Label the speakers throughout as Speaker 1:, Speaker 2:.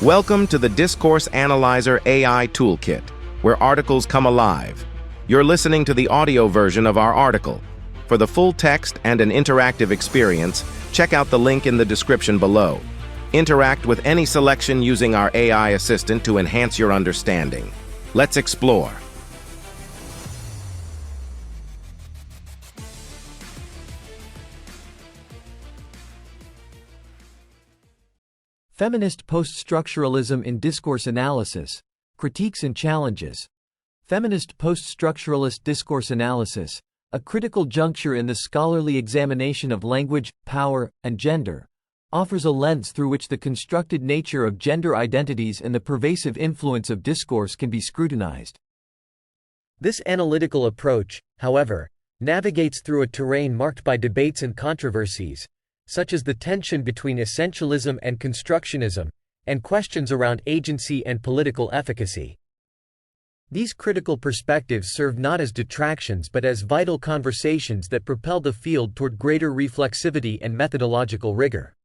Speaker 1: Welcome to the Discourse Analyzer AI Toolkit, where articles come alive. You're listening to the audio version of our article. For the full text and an interactive experience, check out the link in the description below. Interact with any selection using our AI assistant to enhance your understanding. Let's explore.
Speaker 2: Feminist Post-Structuralism in Discourse Analysis, Critiques and Challenges. Feminist Post-Structuralist Discourse Analysis, a critical juncture in the scholarly examination of language, power, and gender, offers a lens through which the constructed nature of gender identities and the pervasive influence of discourse can be scrutinized. This analytical approach, however, navigates through a terrain marked by debates and controversies, such as the tension between essentialism and constructionism, and questions around agency and political efficacy. These critical perspectives serve not as detractions but as vital conversations that propel the field toward greater reflexivity and methodological rigor.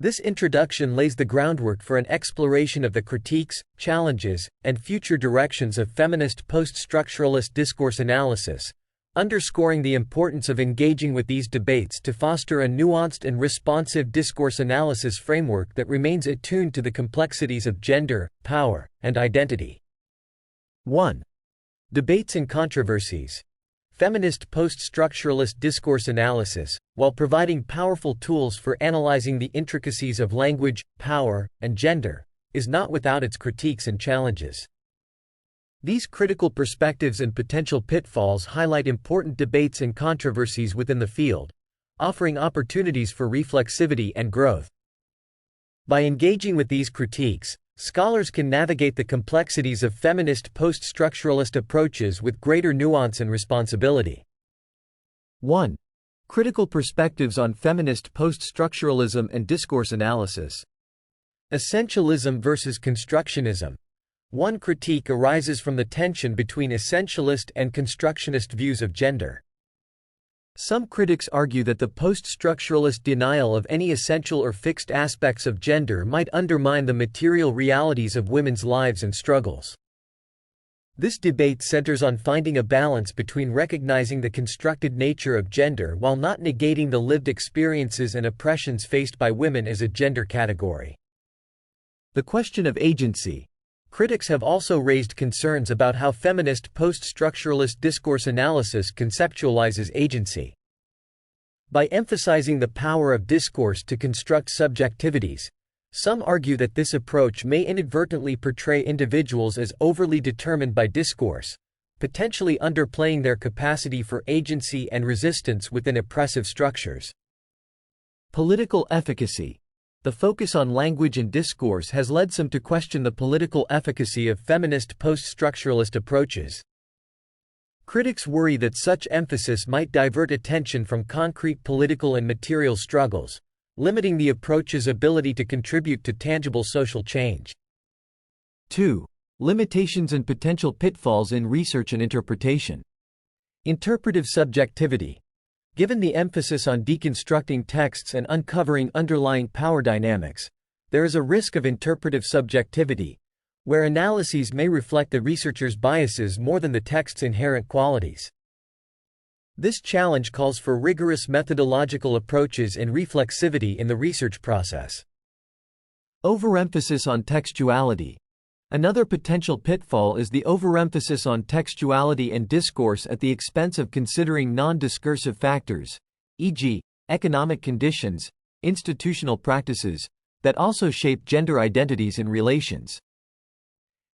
Speaker 2: This introduction lays the groundwork for an exploration of the critiques, challenges, and future directions of feminist post-structuralist discourse analysis, underscoring the importance of engaging with these debates to foster a nuanced and responsive discourse analysis framework that remains attuned to the complexities of gender, power, and identity. 1. Debates and controversies. Feminist post-structuralist discourse analysis, while providing powerful tools for analyzing the intricacies of language, power, and gender, is not without its critiques and challenges. These critical perspectives and potential pitfalls highlight important debates and controversies within the field, offering opportunities for reflexivity and growth. By engaging with these critiques, scholars can navigate the complexities of feminist post-structuralist approaches with greater nuance and responsibility. 1. Critical perspectives on feminist post-structuralism and discourse analysis. Essentialism versus constructionism. One critique arises from the tension between essentialist and constructionist views of gender. Some critics argue that the post-structuralist denial of any essential or fixed aspects of gender might undermine the material realities of women's lives and struggles. This debate centers on finding a balance between recognizing the constructed nature of gender while not negating the lived experiences and oppressions faced by women as a gender category. The question of agency. Critics have also raised concerns about how feminist post-structuralist discourse analysis conceptualizes agency. By emphasizing the power of discourse to construct subjectivities, some argue that this approach may inadvertently portray individuals as overly determined by discourse, potentially underplaying their capacity for agency and resistance within oppressive structures. Political efficacy. The focus on language and discourse has led some to question the political efficacy of feminist post-structuralist approaches. Critics worry that such emphasis might divert attention from concrete political and material struggles, limiting the approach's ability to contribute to tangible social change. 2. Limitations and potential pitfalls in research and interpretation. Interpretive subjectivity. Given the emphasis on deconstructing texts and uncovering underlying power dynamics, there is a risk of interpretive subjectivity, where analyses may reflect the researcher's biases more than the text's inherent qualities. This challenge calls for rigorous methodological approaches and reflexivity in the research process. Overemphasis on textuality. Another potential pitfall is the overemphasis on textuality and discourse at the expense of considering non-discursive factors, e.g., economic conditions, institutional practices, that also shape gender identities and relations.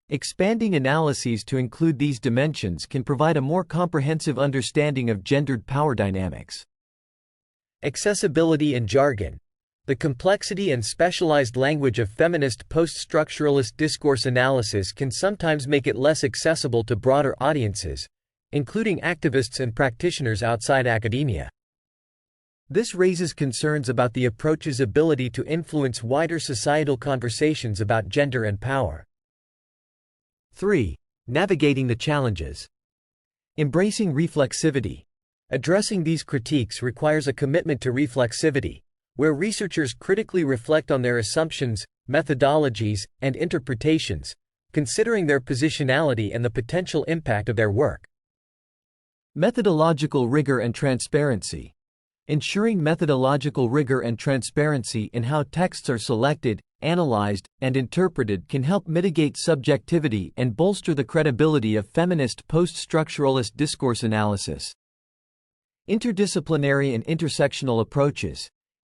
Speaker 2: Expanding analyses to include these dimensions can provide a more comprehensive understanding of gendered power dynamics. Accessibility and jargon. The complexity and specialized language of feminist post-structuralist discourse analysis can sometimes make it less accessible to broader audiences, including activists and practitioners outside academia. This raises concerns about the approach's ability to influence wider societal conversations about gender and power. 3. Navigating the challenges. Embracing reflexivity. Addressing these critiques requires a commitment to reflexivity, where researchers critically reflect on their assumptions, methodologies, and interpretations, considering their positionality and the potential impact of their work. Methodological rigor and transparency. Ensuring methodological rigor and transparency in how texts are selected, analyzed, and interpreted can help mitigate subjectivity and bolster the credibility of feminist post-structuralist discourse analysis. Interdisciplinary and intersectional approaches.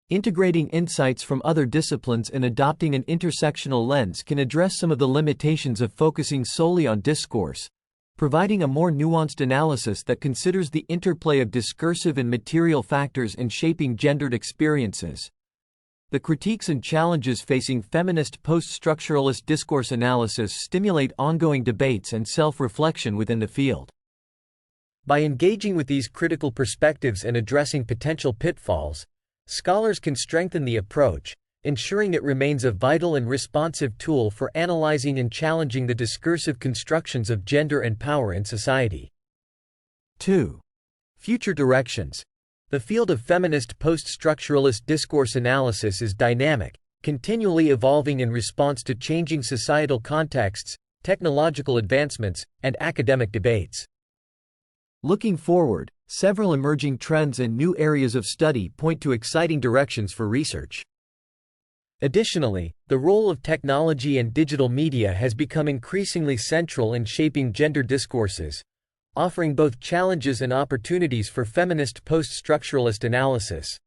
Speaker 2: Integrating insights from other disciplines and adopting an intersectional lens can address some of the limitations of focusing solely on discourse, providing a more nuanced analysis that considers the interplay of discursive and material factors in shaping gendered experiences. The critiques and challenges facing feminist post-structuralist discourse analysis stimulate ongoing debates and self-reflection within the field. By engaging with these critical perspectives and addressing potential pitfalls, scholars can strengthen the approach, ensuring it remains a vital and responsive tool for analyzing and challenging the discursive constructions of gender and power in society. 2. Future directions. The field of feminist post-structuralist discourse analysis is dynamic, continually evolving in response to changing societal contexts, technological advancements, and academic debates. Looking forward, several emerging trends and new areas of study point to exciting directions for research. Additionally, the role of technology and digital media has become increasingly central in shaping gender discourses, offering both challenges and opportunities for feminist post-structuralist analysis.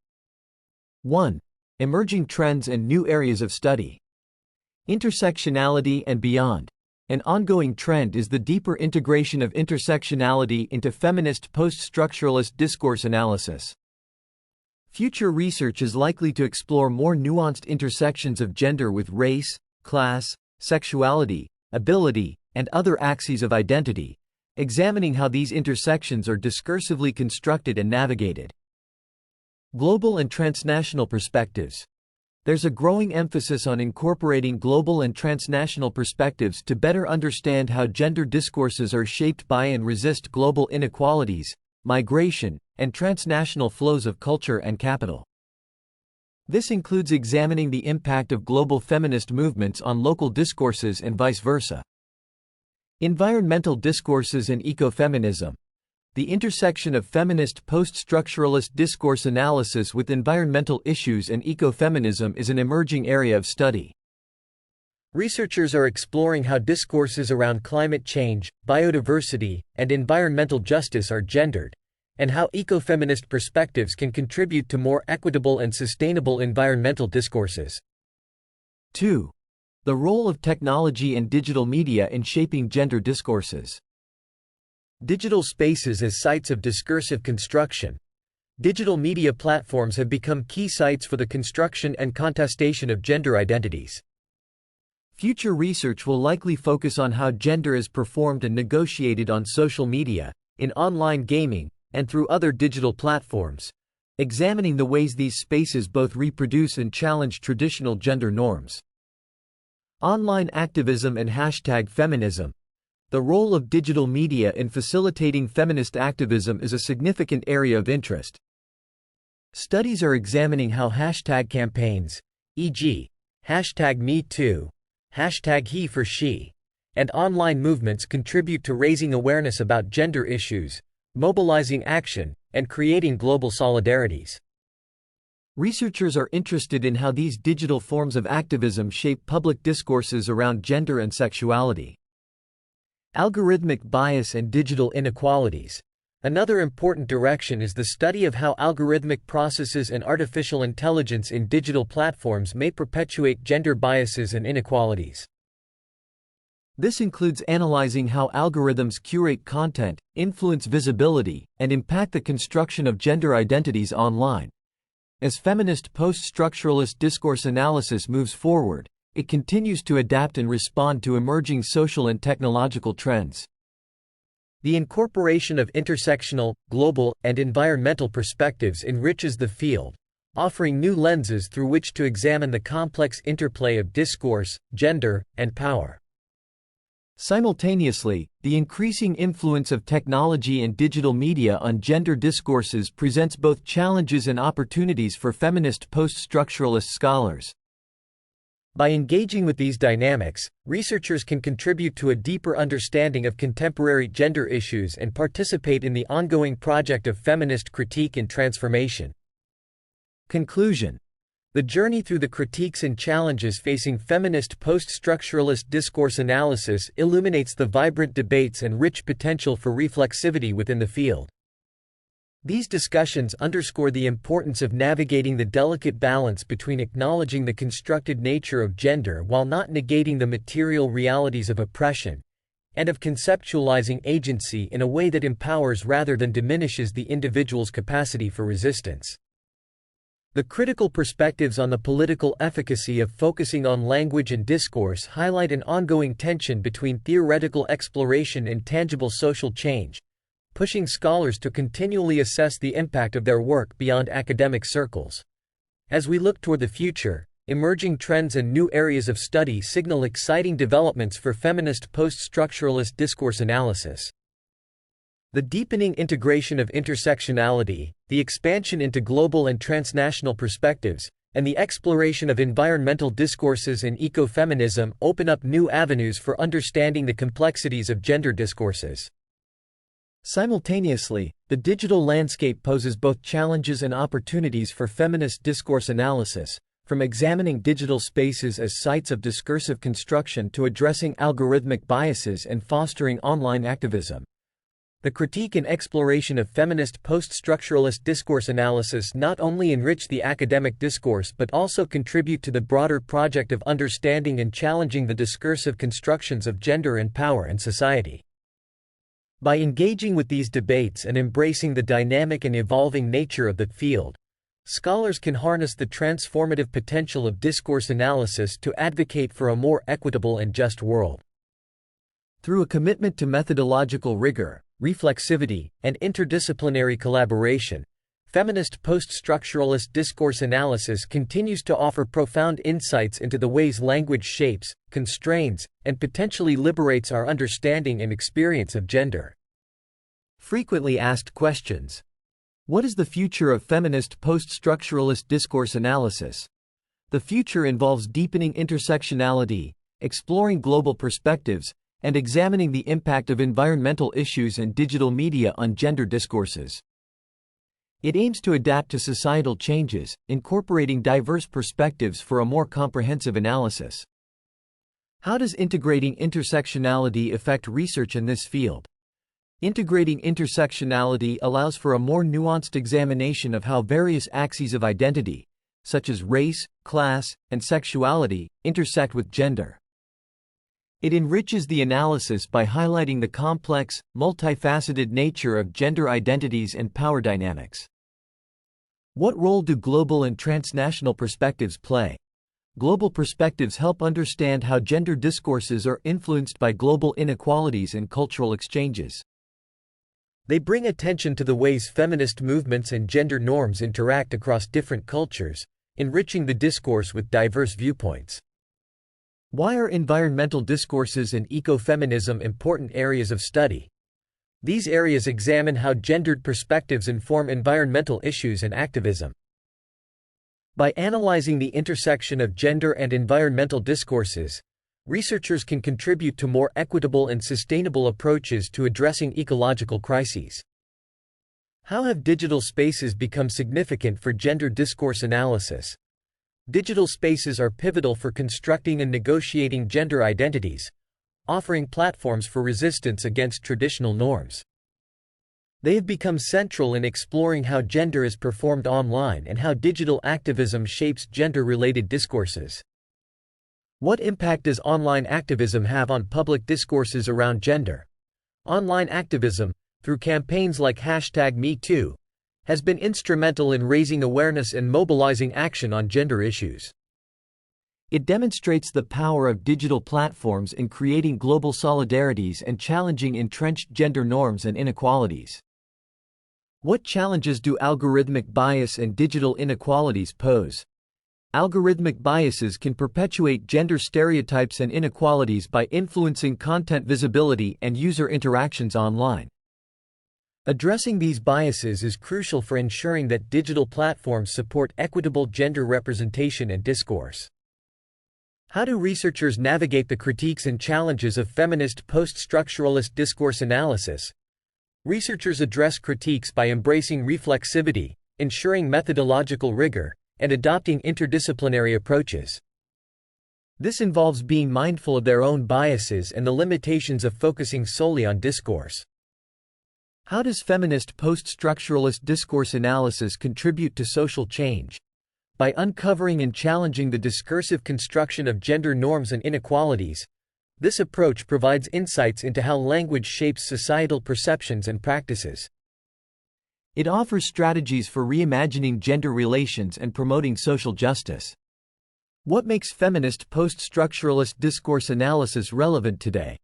Speaker 2: 1. Emerging trends and new areas of study. Intersectionality and beyond. An ongoing trend is the deeper integration of intersectionality into feminist post-structuralist discourse analysis. Future research is likely to explore more nuanced intersections of gender with race, class, sexuality, ability, and other axes of identity, examining how these intersections are discursively constructed and navigated. Global and transnational perspectives. There's a growing emphasis on incorporating global and transnational perspectives to better understand how gender discourses are shaped by and resist global inequalities, migration, and transnational flows of culture and capital. This includes examining the impact of global feminist movements on local discourses and vice versa. Environmental discourses and ecofeminism. The intersection of feminist post-structuralist discourse analysis with environmental issues and ecofeminism is an emerging area of study. Researchers are exploring how discourses around climate change, biodiversity, and environmental justice are gendered, and how ecofeminist perspectives can contribute to more equitable and sustainable environmental discourses. 2. The role of technology and digital media in shaping gender discourses. Digital spaces as sites of discursive construction. Digital media platforms have become key sites for the construction and contestation of gender identities. Future research will likely focus on how gender is performed and negotiated on social media, in online gaming, and through other digital platforms, examining the ways these spaces both reproduce and challenge traditional gender norms. Online activism and #feminism. The role of digital media in facilitating feminist activism is a significant area of interest. Studies are examining how hashtag campaigns, e.g., #MeToo, #HeForShe, and online movements contribute to raising awareness about gender issues, mobilizing action, and creating global solidarities. Researchers are interested in how these digital forms of activism shape public discourses around gender and sexuality. Algorithmic bias and digital inequalities. Another important direction is the study of how algorithmic processes and artificial intelligence in digital platforms may perpetuate gender biases and inequalities. This includes analyzing how algorithms curate content, influence visibility, and impact the construction of gender identities online. As feminist post-structuralist discourse analysis moves forward, it continues to adapt and respond to emerging social and technological trends. The incorporation of intersectional, global, and environmental perspectives enriches the field, offering new lenses through which to examine the complex interplay of discourse, gender, and power. Simultaneously, the increasing influence of technology and digital media on gender discourses presents both challenges and opportunities for feminist post-structuralist scholars. By engaging with these dynamics, researchers can contribute to a deeper understanding of contemporary gender issues and participate in the ongoing project of feminist critique and transformation. Conclusion. The journey through the critiques and challenges facing feminist post-structuralist discourse analysis illuminates the vibrant debates and rich potential for reflexivity within the field. These discussions underscore the importance of navigating the delicate balance between acknowledging the constructed nature of gender while not negating the material realities of oppression, and of conceptualizing agency in a way that empowers rather than diminishes the individual's capacity for resistance. The critical perspectives on the political efficacy of focusing on language and discourse highlight an ongoing tension between theoretical exploration and tangible social change, pushing scholars to continually assess the impact of their work beyond academic circles. As we look toward the future, emerging trends and new areas of study signal exciting developments for feminist post-structuralist discourse analysis. The deepening integration of intersectionality, the expansion into global and transnational perspectives, and the exploration of environmental discourses and ecofeminism open up new avenues for understanding the complexities of gender discourses. Simultaneously, the digital landscape poses both challenges and opportunities for feminist discourse analysis, from examining digital spaces as sites of discursive construction to addressing algorithmic biases and fostering online activism. The critique and exploration of feminist post-structuralist discourse analysis not only enrich the academic discourse but also contribute to the broader project of understanding and challenging the discursive constructions of gender and power in society. By engaging with these debates and embracing the dynamic and evolving nature of the field, scholars can harness the transformative potential of discourse analysis to advocate for a more equitable and just world. Through a commitment to methodological rigor, reflexivity, and interdisciplinary collaboration, feminist post-structuralist discourse analysis continues to offer profound insights into the ways language shapes, constrains, and potentially liberates our understanding and experience of gender. Frequently asked questions. What is the future of feminist post-structuralist discourse analysis? The future involves deepening intersectionality, exploring global perspectives, and examining the impact of environmental issues and digital media on gender discourses. It aims to adapt to societal changes, incorporating diverse perspectives for a more comprehensive analysis. How does integrating intersectionality affect research in this field? Integrating intersectionality allows for a more nuanced examination of how various axes of identity, such as race, class, and sexuality, intersect with gender. It enriches the analysis by highlighting the complex, multifaceted nature of gender identities and power dynamics. What role do global and transnational perspectives play? Global perspectives help understand how gender discourses are influenced by global inequalities and cultural exchanges. They bring attention to the ways feminist movements and gender norms interact across different cultures, enriching the discourse with diverse viewpoints. Why are environmental discourses and ecofeminism important areas of study? These areas examine how gendered perspectives inform environmental issues and activism. By analyzing the intersection of gender and environmental discourses, researchers can contribute to more equitable and sustainable approaches to addressing ecological crises. How have digital spaces become significant for gender discourse analysis? Digital spaces are pivotal for constructing and negotiating gender identities, offering platforms for resistance against traditional norms. They have become central in exploring how gender is performed online and how digital activism shapes gender-related discourses. What impact does online activism have on public discourses around gender? Online activism, through campaigns like #MeToo, has been instrumental in raising awareness and mobilizing action on gender issues. It demonstrates the power of digital platforms in creating global solidarities and challenging entrenched gender norms and inequalities. What challenges do algorithmic bias and digital inequalities pose? Algorithmic biases can perpetuate gender stereotypes and inequalities by influencing content visibility and user interactions online. Addressing these biases is crucial for ensuring that digital platforms support equitable gender representation and discourse. How do researchers navigate the critiques and challenges of feminist post-structuralist discourse analysis? Researchers address critiques by embracing reflexivity, ensuring methodological rigor, and adopting interdisciplinary approaches. This involves being mindful of their own biases and the limitations of focusing solely on discourse. How does feminist post-structuralist discourse analysis contribute to social change? By uncovering and challenging the discursive construction of gender norms and inequalities, this approach provides insights into how language shapes societal perceptions and practices. It offers strategies for reimagining gender relations and promoting social justice. What makes feminist post-structuralist discourse analysis relevant today?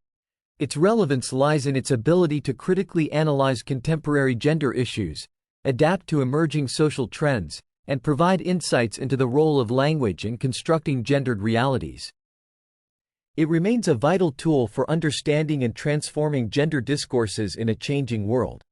Speaker 2: Its relevance lies in its ability to critically analyze contemporary gender issues, adapt to emerging social trends, and provide insights into the role of language in constructing gendered realities. It remains a vital tool for understanding and transforming gender discourses in a changing world.